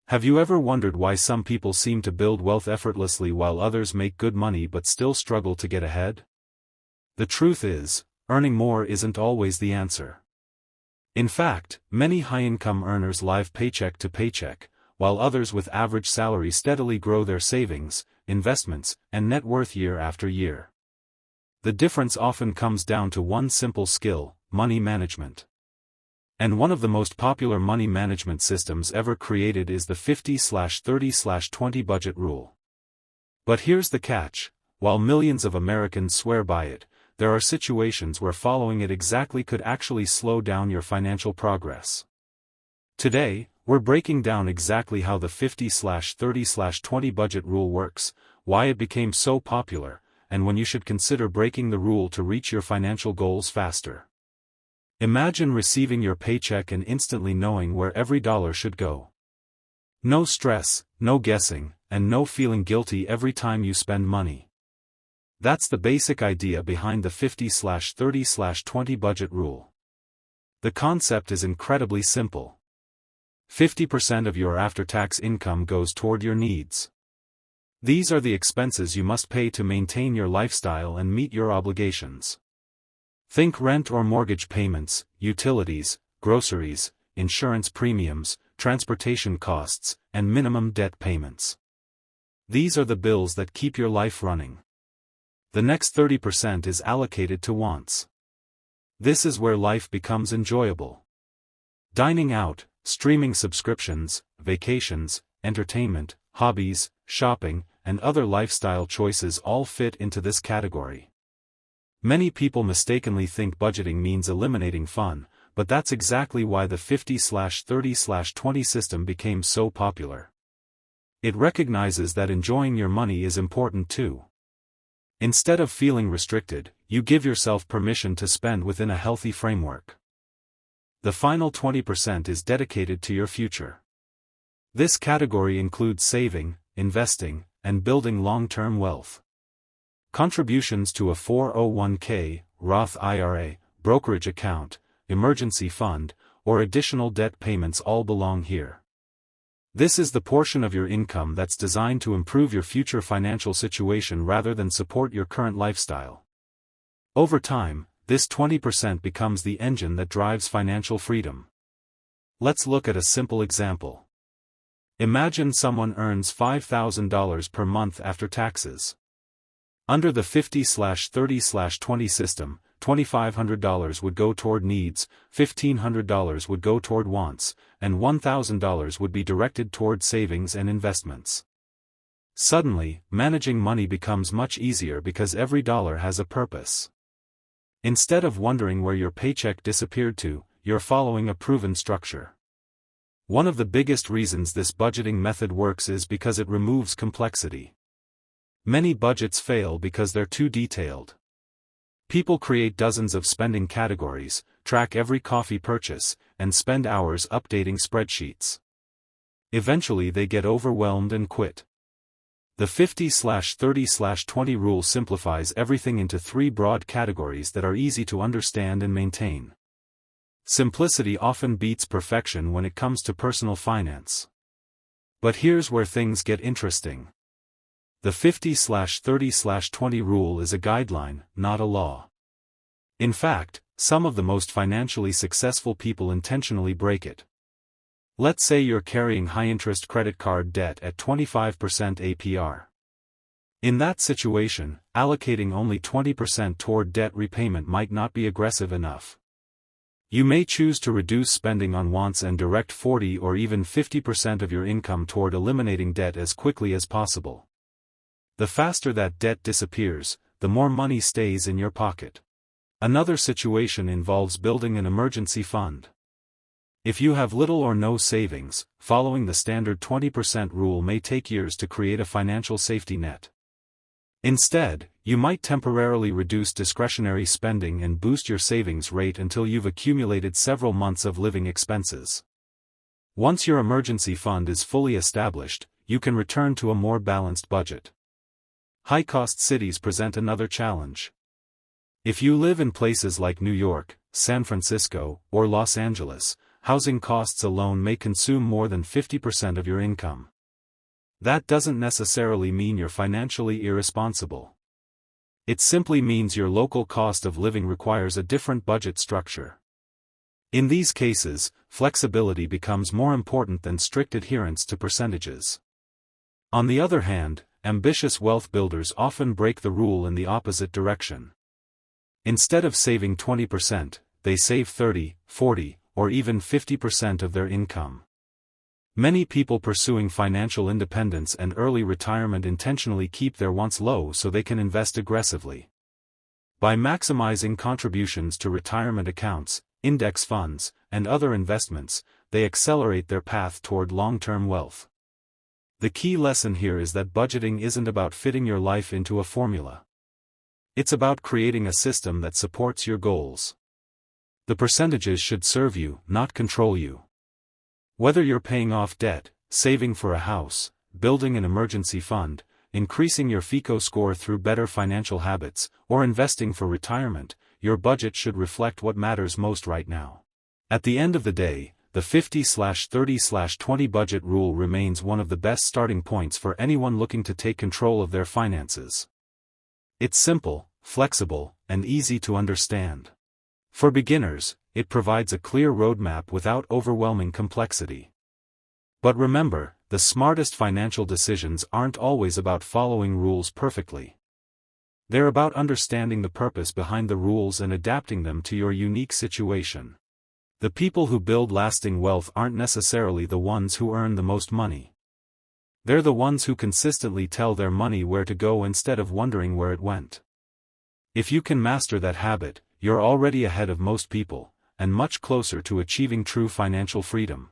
Have you ever wondered why some people seem to build wealth effortlessly while others make good money but still struggle to get ahead? The truth is, earning more isn't always the answer. In fact, many high-income earners live paycheck to paycheck, while others with average salary steadily grow their savings, investments, and net worth year after year. The difference often comes down to one simple skill: money management. And one of the most popular money management systems ever created is the 50/30/20 budget rule. But here's the catch: while millions of Americans swear by it, there are situations where following it exactly could actually slow down your financial progress. Today, we're breaking down exactly how the 50/30/20 budget rule works, why it became so popular, and when you should consider breaking the rule to reach your financial goals faster. Imagine receiving your paycheck and instantly knowing where every dollar should go. No stress, no guessing, and no feeling guilty every time you spend money. That's the basic idea behind the 50/30/20 budget rule. The concept is incredibly simple. 50% of your after-tax income goes toward your needs. These are the expenses you must pay to maintain your lifestyle and meet your obligations. Think rent or mortgage payments, utilities, groceries, insurance premiums, transportation costs, and minimum debt payments. These are the bills that keep your life running. The next 30% is allocated to wants. This is where life becomes enjoyable. Dining out, streaming subscriptions, vacations, entertainment, hobbies, shopping, and other lifestyle choices all fit into this category. Many people mistakenly think budgeting means eliminating fun, but that's exactly why the 50/30/20 system became so popular. It recognizes that enjoying your money is important too. Instead of feeling restricted, you give yourself permission to spend within a healthy framework. The final 20% is dedicated to your future. This category includes saving, investing, and building long-term wealth. Contributions to a 401k, Roth IRA, brokerage account, emergency fund, or additional debt payments all belong here. This is the portion of your income that's designed to improve your future financial situation rather than support your current lifestyle. Over time, this 20% becomes the engine that drives financial freedom. Let's look at a simple example. Imagine someone earns $5,000 per month after taxes. Under the 50/30/20 system, $2,500 would go toward needs, $1,500 would go toward wants, and $1,000 would be directed toward savings and investments. Suddenly, managing money becomes much easier because every dollar has a purpose. Instead of wondering where your paycheck disappeared to, you're following a proven structure. One of the biggest reasons this budgeting method works is because it removes complexity. Many budgets fail because they're too detailed. People create dozens of spending categories, track every coffee purchase, and spend hours updating spreadsheets. Eventually they get overwhelmed and quit. The 50/30/20 rule simplifies everything into three broad categories that are easy to understand and maintain. Simplicity often beats perfection when it comes to personal finance. But here's where things get interesting. The 50/30/20 rule is a guideline, not a law. In fact, some of the most financially successful people intentionally break it. Let's say you're carrying high-interest credit card debt at 25% APR. In that situation, allocating only 20% toward debt repayment might not be aggressive enough. You may choose to reduce spending on wants and direct 40 or even 50% of your income toward eliminating debt as quickly as possible. The faster that debt disappears, the more money stays in your pocket. Another situation involves building an emergency fund. If you have little or no savings, following the standard 20% rule may take years to create a financial safety net. Instead, you might temporarily reduce discretionary spending and boost your savings rate until you've accumulated several months of living expenses. Once your emergency fund is fully established, you can return to a more balanced budget. High-cost cities present another challenge. If you live in places like New York, San Francisco, or Los Angeles, housing costs alone may consume more than 50% of your income. That doesn't necessarily mean you're financially irresponsible. It simply means your local cost of living requires a different budget structure. In these cases, flexibility becomes more important than strict adherence to percentages. On the other hand, ambitious wealth builders often break the rule in the opposite direction. Instead of saving 20%, they save 30, 40, or even 50% of their income. Many people pursuing financial independence and early retirement intentionally keep their wants low so they can invest aggressively. By maximizing contributions to retirement accounts, index funds, and other investments, they accelerate their path toward long-term wealth. The key lesson here is that budgeting isn't about fitting your life into a formula. It's about creating a system that supports your goals. The percentages should serve you, not control you. Whether you're paying off debt, saving for a house, building an emergency fund, increasing your FICO score through better financial habits, or investing for retirement, your budget should reflect what matters most right now. At the end of the day, the 50/30/20 budget rule remains one of the best starting points for anyone looking to take control of their finances. It's simple, flexible, and easy to understand. For beginners, it provides a clear roadmap without overwhelming complexity. But remember, the smartest financial decisions aren't always about following rules perfectly. They're about understanding the purpose behind the rules and adapting them to your unique situation. The people who build lasting wealth aren't necessarily the ones who earn the most money. They're the ones who consistently tell their money where to go instead of wondering where it went. If you can master that habit, you're already ahead of most people, and much closer to achieving true financial freedom.